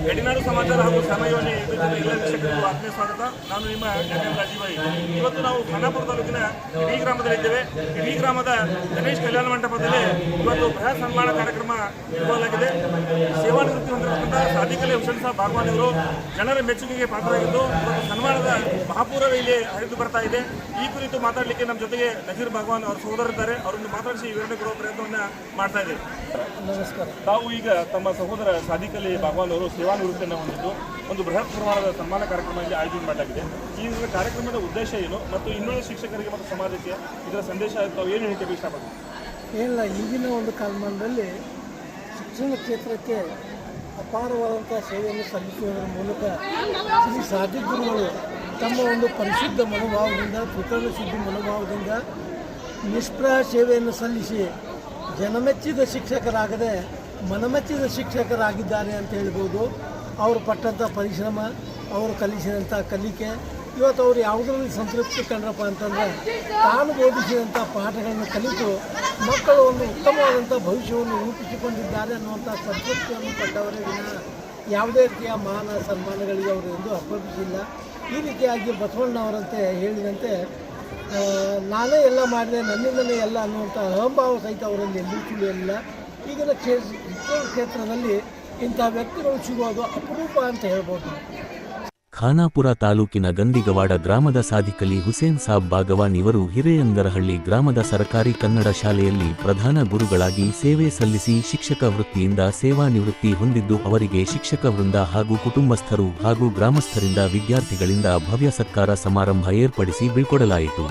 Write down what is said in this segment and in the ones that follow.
ಗಡಿನಾಡು ಸಮಾಚಾರ ಹಾಗೂ ಸಮಯೋಜನೆ ಎಲ್ಲ ವೀಕ್ಷಕರಿಗೂ ಆತ್ಮೀಯ ಸ್ವಾಗತ. ನಾನು ನಿಮ್ಮ ರಾಜೀವಾಯಿ. ಇವತ್ತು ನಾವು ಖಾನಾಪುರ ತಾಲೂಕಿನ ಇಡೀ ಗ್ರಾಮದಲ್ಲಿದ್ದೇವೆ. ಇಡೀ ಗ್ರಾಮದ ಗಣೇಶ್ ಕಲ್ಯಾಣ ಮಂಟಪದಲ್ಲಿ ಇವತ್ತು ಬೃಹತ್ ಸನ್ಮಾನ ಕಾರ್ಯಕ್ರಮ ಇಡಲಾಗಿದೆ. ಸೇವಾನಿವೃತ್ತಿ ಹೊಂದಿರತಕ್ಕಂಥ ಸಾದಿಕ್ ಅಲಿ ಹುಸೇನ್ ಸಾಬ್ ಬಾಗವಾನ್ ಅವರು ಜನರ ಮೆಚ್ಚುಗೆಗೆ ಪಾತ್ರರಾಗಿದ್ದು ಇವತ್ತು ಸನ್ಮಾನದ ಮಹಾಪೂರವೇ ಇಲ್ಲಿ ಹರಿದು ಬರ್ತಾ ಇದೆ. ಈ ಕುರಿತು ಮಾತಾಡಲಿಕ್ಕೆ ನಮ್ಮ ಜೊತೆಗೆ ನಜೀರ್ ಬಾಗವಾನ್ ಅವರ ಸಹೋದರಿದ್ದಾರೆ. ಅವರನ್ನು ಮಾತಾಡಿಸಿ ವಿವರಣೆ ಕೊಡುವ ಪ್ರಯತ್ನವನ್ನು ಮಾಡ್ತಾ ಇದ್ದೇವೆ. ನಮಸ್ಕಾರ. ತಾವು ಈಗ ತಮ್ಮ ಸಹೋದರ ಸಾದಿಕ್ ಅಲಿ ಬಾಗವಾನ್ ಅವರು ಸೇವಾನಿವೃತ್ತಿಯನ್ನು ಹೊಂದಿದ್ದು ಒಂದು ಬೃಹತ್ ಪ್ರಮಾಣದ ಸನ್ಮಾನ ಕಾರ್ಯಕ್ರಮ ಇಲ್ಲಿ ಆಯೋಜನೆ ಮಾಡಲಾಗಿದೆ. ಈ ಕಾರ್ಯಕ್ರಮದ ಉದ್ದೇಶ ಏನು ಮತ್ತು ಇನ್ನುಳಿದ ಶಿಕ್ಷಕರಿಗೆ ಮತ್ತು ಸಮಾಜಕ್ಕೆ ಇದರ ಸಂದೇಶ ತಾವು ಏನು ಹೇಳಲಿಕ್ಕೆ ಇಷ್ಟಪಡ್ತೀವಿ? ಏನಿಲ್ಲ, ಈಗಿನ ಒಂದು ಕಾಲಮಾನದಲ್ಲಿ ಶಿಕ್ಷಣ ಕ್ಷೇತ್ರಕ್ಕೆ ಅಪಾರವಾದಂಥ ಸೇವೆಯನ್ನು ಸಲ್ಲಿಸುವುದರ ಮೂಲಕ ಶ್ರೀ ಸಾದಿಕ್ ಗುರುಗಳು ತಮ್ಮ ಒಂದು ಪರಿಶುದ್ಧ ಮನೋಭಾವದಿಂದ, ತ್ರಿಕರಣ ಶುದ್ಧಿ ಮನೋಭಾವದಿಂದ ನಿಷ್ಪ್ರಹ ಸೇವೆಯನ್ನು ಸಲ್ಲಿಸಿ ಜನಮೆಚ್ಚಿದ ಶಿಕ್ಷಕರಾಗದೆ ಮನಮೆಚ್ಚಿದ ಶಿಕ್ಷಕರಾಗಿದ್ದಾರೆ ಅಂತ ಹೇಳ್ಬೋದು. ಅವರು ಪಟ್ಟಂಥ ಪರಿಶ್ರಮ, ಅವರು ಕಲಿಸಿದಂಥ ಕಲಿಕೆ, ಇವತ್ತು ಅವರು ಯಾವುದರಲ್ಲಿ ಸಂತೃಪ್ತಿ ಕಂಡ್ರಪ್ಪ ಅಂತಂದರೆ ತಾನು ಬೋಧಿಸಿದಂಥ ಪಾಠಗಳನ್ನು ಕಲಿತು ಮಕ್ಕಳು ಒಂದು ಉತ್ತಮವಾದಂಥ ಭವಿಷ್ಯವನ್ನು ರೂಪಿಸಿಕೊಂಡಿದ್ದಾರೆ ಅನ್ನುವಂಥ ಸಂತೃಪ್ತಿಯನ್ನು ಪಟ್ಟವರೇ ವಿನ ಯಾವುದೇ ರೀತಿಯ ಮಾನ ಸನ್ಮಾನಗಳಿಗೆ ಅವರು ಎಂದೂ ಅರ್ಪಿಸಿಲ್ಲ. ಈ ರೀತಿಯಾಗಿ ಬಸವಣ್ಣವರಂತೆ ಹೇಳಿದಂತೆ ನಾನೇ ಎಲ್ಲ ಮಾಡಿದೆ, ನನ್ನಿಂದಲೇ ಎಲ್ಲ ಅನ್ನುವಂಥ ಅಹಂಭಾವ ಸಹಿತ ಅವರಲ್ಲಿ ಎಲ್ಲೂ ಸುಳಿಯಲಿಲ್ಲ. ಈಗಿನ ಕ್ಷೇತ್ರದಲ್ಲಿ ಇಂಥ ವ್ಯಕ್ತಿಗಳು ಸಿಗೋದು ಅಪರೂಪ ಅಂತ ಹೇಳ್ಬೋದು. ಖಾನಾಪುರ ತಾಲೂಕಿನ ಗಂದಿಗವಾಡ ಗ್ರಾಮದ ಸಾದಿಕ್ ಅಲಿ ಹುಸೇನ್ ಸಾಬ್ ಬಾಗವಾನ್ ಇವರು ಹಿರೇಯಂಗರಹಳ್ಳಿ ಗ್ರಾಮದ ಸರ್ಕಾರಿ ಕನ್ನಡ ಶಾಲೆಯಲ್ಲಿ ಪ್ರಧಾನ ಗುರುಗಳಾಗಿ ಸೇವೆ ಸಲ್ಲಿಸಿ ಶಿಕ್ಷಕ ವೃತ್ತಿಯಿಂದ ಸೇವಾ ನಿವೃತ್ತಿ ಹೊಂದಿದ್ದು, ಅವರಿಗೆ ಶಿಕ್ಷಕ ವೃಂದ ಹಾಗೂ ಕುಟುಂಬಸ್ಥರು ಹಾಗೂ ಗ್ರಾಮಸ್ಥರಿಂದ ವಿದ್ಯಾರ್ಥಿಗಳಿಂದ ಭವ್ಯ ಸತ್ಕಾರ ಸಮಾರಂಭ ಏರ್ಪಡಿಸಿ ಬೀಳ್ಕೊಡಲಾಯಿತು.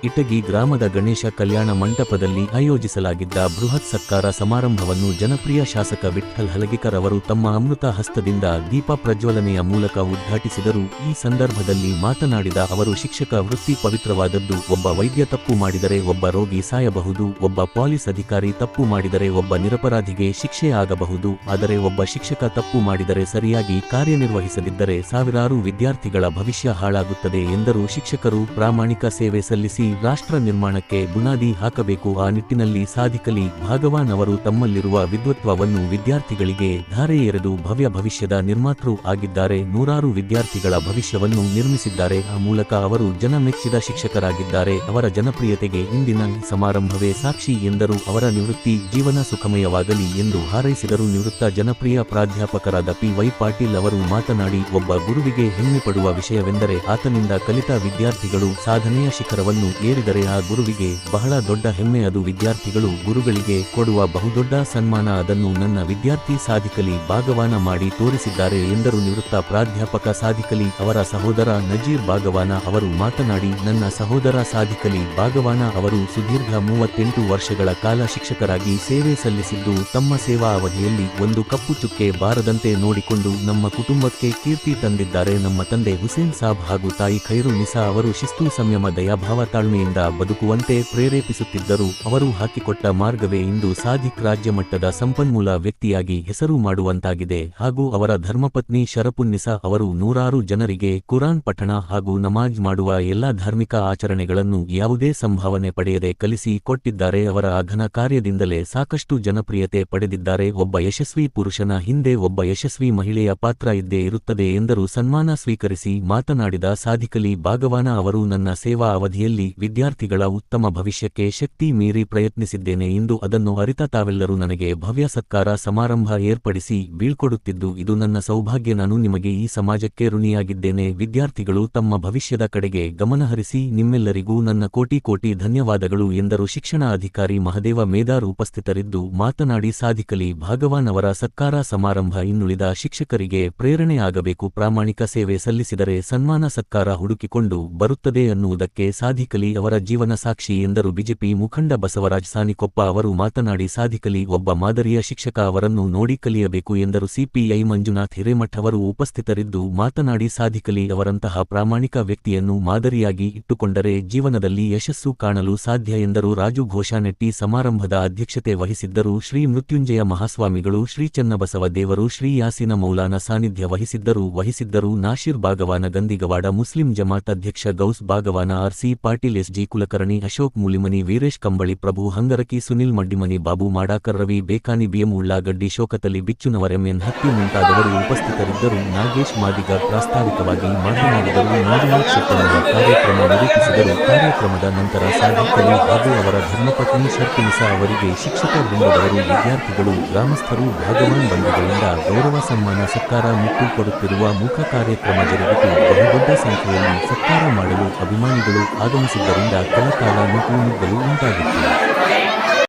ಇಟಗಿ ಗ್ರಾಮದ ಗಣೇಶ ಕಲ್ಯಾಣ ಮಂಟಪದಲ್ಲಿ ಆಯೋಜಿಸಲಾಗಿದ್ದ ಬೃಹತ್ ಸತ್ಕಾರ ಸಮಾರಂಭವನ್ನು ಜನಪ್ರಿಯ ಶಾಸಕ ವಿಠ್ಠಲ್ ಹಲಗಿಕರ್ ಅವರು ತಮ್ಮ ಅಮೃತ ಹಸ್ತದಿಂದ ದೀಪ ಪ್ರಜ್ವಲನೆಯ ಮೂಲಕ ಉದ್ಘಾಟಿಸಿದರು. ಈ ಸಂದರ್ಭದಲ್ಲಿ ಮಾತನಾಡಿದ ಅವರು, ಶಿಕ್ಷಕ ವೃತ್ತಿ ಪವಿತ್ರವಾದದ್ದು. ಒಬ್ಬ ವೈದ್ಯ ತಪ್ಪು ಮಾಡಿದರೆ ಒಬ್ಬ ರೋಗಿ ಸಾಯಬಹುದು, ಒಬ್ಬ ಪೊಲೀಸ್ ಅಧಿಕಾರಿ ತಪ್ಪು ಮಾಡಿದರೆ ಒಬ್ಬ ನಿರಪರಾಧಿಗೆ ಶಿಕ್ಷೆ ಆಗಬಹುದು. ಆದರೆ ಒಬ್ಬ ಶಿಕ್ಷಕ ತಪ್ಪು ಮಾಡಿದರೆ ಸರಿಯಾಗಿ ಕಾರ್ಯನಿರ್ವಹಿಸದಿದ್ದರೆ ಸಾವಿರಾರು ವಿದ್ಯಾರ್ಥಿಗಳ ಭವಿಷ್ಯ ಹಾಳಾಗುತ್ತದೆ ಎಂದರು. ಶಿಕ್ಷಕರು ಪ್ರಾಮಾಣಿಕ ಸೇವೆ ಸಲ್ಲಿಸಿ ರಾಷ್ಟ್ರ ನಿರ್ಮಾಣಕ್ಕೆ ಬುನಾದಿ ಹಾಕಬೇಕು. ಆ ನಿಟ್ಟಿನಲ್ಲಿ ಸಾದಿಕ್ ಅಲಿ ಬಾಗವಾನ್ ಅವರು ತಮ್ಮಲ್ಲಿರುವ ವಿದ್ವತ್ವವನ್ನು ವಿದ್ಯಾರ್ಥಿಗಳಿಗೆ ಧಾರೆ ಎರೆದು ಭವ್ಯ ಭವಿಷ್ಯದ ನಿರ್ಮಾತೃ ಆಗಿದ್ದಾರೆ. ನೂರಾರು ವಿದ್ಯಾರ್ಥಿಗಳ ಭವಿಷ್ಯವನ್ನು ನಿರ್ಮಿಸಿದ್ದಾರೆ. ಆ ಮೂಲಕ ಅವರು ಜನಮೆಚ್ಚಿದ ಶಿಕ್ಷಕರಾಗಿದ್ದಾರೆ. ಅವರ ಜನಪ್ರಿಯತೆಗೆ ಇಂದಿನ ಸಮಾರಂಭವೇ ಸಾಕ್ಷಿ ಎಂದರು. ಅವರ ನಿವೃತ್ತಿ ಜೀವನ ಸುಖಮಯವಾಗಲಿ ಎಂದು ಹಾರೈಸಿದರು. ನಿವೃತ್ತ ಜನಪ್ರಿಯ ಪ್ರಾಧ್ಯಾಪಕರಾದ ಪಿ.ವೈ. ಪಾಟೀಲ್ ಅವರು ಮಾತನಾಡಿ, ಒಬ್ಬ ಗುರುವಿಗೆ ಹೆಮ್ಮೆ ಪಡುವ ವಿಷಯವೆಂದರೆ ಆತನಿಂದ ಕಲಿತ ವಿದ್ಯಾರ್ಥಿಗಳು ಸಾಧನೆಯ ಶಿಖರವನ್ನು ಏರಿದರೆ ಆ ಗುರುವಿಗೆ ಬಹಳ ದೊಡ್ಡ ಹೆಮ್ಮೆ. ಅದು ವಿದ್ಯಾರ್ಥಿಗಳು ಗುರುಗಳಿಗೆ ಕೊಡುವ ಬಹುದೊಡ್ಡ ಸನ್ಮಾನ. ಅದನ್ನು ನನ್ನ ವಿದ್ಯಾರ್ಥಿ ಸಾದಿಕ್ ಅಲಿ ಬಾಗವಾನ ಮಾಡಿ ತೋರಿಸಿದ್ದಾರೆ ಎಂದರು. ನಿವೃತ್ತ ಪ್ರಾಧ್ಯಾಪಕ ಸಾದಿಕ್ ಅಲಿ ಅವರ ಸಹೋದರ ನಜೀರ್ ಬಾಗವಾನ ಅವರು ಮಾತನಾಡಿ, ನನ್ನ ಸಹೋದರ ಸಾದಿಕ್ ಅಲಿ ಬಾಗವಾನ ಅವರು ಸುದೀರ್ಘ 38 ವರ್ಷಗಳ ಕಾಲ ಶಿಕ್ಷಕರಾಗಿ ಸೇವೆ ಸಲ್ಲಿಸಿದ್ದು, ತಮ್ಮ ಸೇವಾ ಅವಧಿಯಲ್ಲಿ ಒಂದು ಕಪ್ಪು ಚುಕ್ಕೆ ಬಾರದಂತೆ ನೋಡಿಕೊಂಡು ನಮ್ಮ ಕುಟುಂಬಕ್ಕೆ ಕೀರ್ತಿ ತಂದಿದ್ದಾರೆ. ನಮ್ಮ ತಂದೆ ಹುಸೇನ್ ಸಾಬ್ ಹಾಗೂ ತಾಯಿ ಖೈರು ನಿಸಾ ಅವರು ಶಿಸ್ತು, ಸಂಯಮ, ದಯಾಭಾವ, ತಾಳ್ಮೆಯಿಂದ ಬದುಕುವಂತೆ ಪ್ರೇರೇಪಿಸುತ್ತಿದ್ದರು. ಅವರು ಹಾಕಿಕೊಟ್ಟ ಮಾರ್ಗವೇ ಇಂದು ಸಾದಿಕ್ ರಾಜ್ಯ ಮಟ್ಟದ ಸಂಪನ್ಮೂಲ ವ್ಯಕ್ತಿಯಾಗಿ ಹೆಸರು ಮಾಡುವಂತಾಗಿದೆ. ಹಾಗೂ ಅವರ ಧರ್ಮಪತ್ನಿ ಶರಪುನ್ನಿಸಾ ಅವರು ನೂರಾರು ಜನರಿಗೆ ಕುರಾನ್ ಪಠಣ ಹಾಗೂ ನಮಾಜ್ ಮಾಡುವ ಎಲ್ಲಾ ಧಾರ್ಮಿಕ ಆಚರಣೆಗಳನ್ನು ಯಾವುದೇ ಸಂಭಾವನೆ ಪಡೆಯದೆ ಕಲಿಸಿ ಕೊಟ್ಟಿದ್ದಾರೆ. ಅವರ ಅಘನ ಕಾರ್ಯದಿಂದಲೇ ಸಾಕಷ್ಟು ಜನಪ್ರಿಯತೆ ಪಡೆದಿದ್ದಾರೆ. ಒಬ್ಬ ಯಶಸ್ವಿ ಪುರುಷನ ಹಿಂದೆ ಒಬ್ಬ ಯಶಸ್ವಿ ಮಹಿಳೆಯ ಪಾತ್ರ ಇದ್ದೇ ಇರುತ್ತದೆ ಎಂದರು. ಸನ್ಮಾನ ಸ್ವೀಕರಿಸಿ ಮಾತನಾಡಿದ ಸಾದಿಕ್ ಅಲಿ ಬಾಗವಾನ ಅವರು, ನನ್ನ ಸೇವಾ ಅವಧಿಯಲ್ಲಿ ವಿದ್ಯಾರ್ಥಿಗಳ ಉತ್ತಮ ಭವಿಷ್ಯಕ್ಕೆ ಶಕ್ತಿ ಮೀರಿ ಪ್ರಯತ್ನಿಸಿದ್ದೇನೆ. ಇಂದು ಅದನ್ನು ಅರಿತ ತಾವೆಲ್ಲರೂ ನನಗೆ ಭವ್ಯ ಸತ್ಕಾರ ಸಮಾರಂಭ ಏರ್ಪಡಿಸಿ ಬೀಳ್ಕೊಡುತ್ತಿದ್ದು ಇದು ನನ್ನ ಸೌಭಾಗ್ಯ. ನಾನು ನಿಮಗೆ ಈ ಸಮಾಜಕ್ಕೆ ಋಣಿಯಾಗಿದ್ದೇನೆ. ವಿದ್ಯಾರ್ಥಿಗಳು ತಮ್ಮ ಭವಿಷ್ಯದ ಕಡೆಗೆ ಗಮನಹರಿಸಿ ನಿಮ್ಮೆಲ್ಲರಿಗೂ ನನ್ನ ಕೋಟಿ ಕೋಟಿ ಧನ್ಯವಾದಗಳು ಎಂದರು. ಶಿಕ್ಷಣ ಅಧಿಕಾರಿ ಮಹದೇವ ಮೇದಾರ್ ಉಪಸ್ಥಿತರಿದ್ದು ಮಾತನಾಡಿ, ಸಾದಿಕ್ ಅಲಿ ಬಾಗವಾನ್ ಅವರ ಸತ್ಕಾರ ಸಮಾರಂಭ ಇನ್ನುಳಿದ ಶಿಕ್ಷಕರಿಗೆ ಪ್ರೇರಣೆಯಾಗಬೇಕು. ಪ್ರಾಮಾಣಿಕ ಸೇವೆ ಸಲ್ಲಿಸಿದರೆ ಸನ್ಮಾನ ಸತ್ಕಾರ ಹುಡುಕಿಕೊಂಡು ಬರುತ್ತದೆ ಅನ್ನುವುದಕ್ಕೆ ಸಾದಿಕ್ ಅಲಿ ಅವರ ಜೀವನ ಸಾಕ್ಷಿ ಎಂದರು. ಬಿಜೆಪಿ ಮುಖಂಡ ಬಸವರಾಜ್ ಸಾನಿಕೊಪ್ಪ ಅವರು ಮಾತನಾಡಿ, ಸಾದಿಕ್ ಅಲಿ ಒಬ್ಬ ಮಾದರಿಯ ಶಿಕ್ಷಕ, ಅವರನ್ನು ನೋಡಿ ಕಲಿಯಬೇಕು ಎಂದರು. ಸಿಪಿಐ ಮಂಜುನಾಥ್ ಹಿರೇಮಠ್ ಅವರು ಉಪಸ್ಥಿತರಿದ್ದು ಮಾತನಾಡಿ, ಸಾದಿಕ್ ಅಲಿ ಅವರಂತಹ ಪ್ರಾಮಾಣಿಕ ವ್ಯಕ್ತಿಯನ್ನು ಮಾದರಿಯಾಗಿ ಇಟ್ಟುಕೊಂಡರೆ ಜೀವನದಲ್ಲಿ ಯಶಸ್ಸು ಕಾಣಲು ಸಾಧ್ಯ ಎಂದರು. ರಾಜು ಘೋಷಾನೆಟ್ಟಿ ಸಮಾರಂಭದ ಅಧ್ಯಕ್ಷತೆ ವಹಿಸಿದ್ದರು. ಶ್ರೀ ಮೃತ್ಯುಂಜಯ ಮಹಾಸ್ವಾಮಿಗಳು, ಶ್ರೀ ಚನ್ನಬಸವ ದೇವರು, ಶ್ರೀ ಯಾಸಿನ ಮೌಲಾನ ಸಾನ್ನಿಧ್ಯ ವಹಿಸಿದ್ದರು. ನಾಶೀರ್ ಬಾಗವಾನ ಗಂದಿಗವಾಡ ಮುಸ್ಲಿಂ ಜಮಾತ್ ಅಧ್ಯಕ್ಷ Gaus Bagawan, RC. Patil SG Kulkarni, Ashok Mulimani, Veeresh Kambali, Prabhu Hangaraki, Sunil Maddimani, Babu Madakar, Ravi Bekani, BM Ullagaddi, Shoukatali ಬಿಚ್ಚುನವರ್, MN ಹತ್ತಿ ಮುಂತಾದವರು ಉಪಸ್ಥಿತರಿದ್ದರು. ನಾಗೇಶ್ ಮಾದಿಗ ಪ್ರಾಸ್ತಾವಿಕವಾಗಿ ಮಾತನಾಡಿದರು. ಮಂಜುನಾಥ್ ಶೆಟ್ಟಣ್ಣವರ ಕಾರ್ಯಕ್ರಮ ನಿರೂಪಿಸಿದರು. ಕಾರ್ಯಕ್ರಮದ ನಂತರ ಸಾದಿಕ್ ಅಲಿ ಹಾಗೂ ಅವರ ಧರ್ಮಪತ್ನಿ ಶರ್ಕಿನಿಸಾ ಅವರಿಗೆ ಶಿಕ್ಷಕ ವೃಂದದವರು, ವಿದ್ಯಾರ್ಥಿಗಳು, ಗ್ರಾಮಸ್ಥರು, ಭಾಗವಾನ್ ಬಂಧುಗಳಿಂದ ಗೌರವ ಸನ್ಮಾನ ಸತ್ಕಾರ ಮುಟ್ಟು ಕೊಡುತ್ತಿರುವ ಮುಖ ಕಾರ್ಯಕ್ರಮ ಜರುಗಿತು. ಬಹುದೊಡ್ಡ ಸಂಖ್ಯೆಯಲ್ಲಿ ಸತ್ಕಾರ ಮಾಡಲು ಅಭಿಮಾನಿಗಳು ಆಗಮಿಸಿದ್ದರಿಂದ ಕೆಲಕಾಲ ನುಗ್ಗಲು ಉಂಟಾಗಿತ್ತು.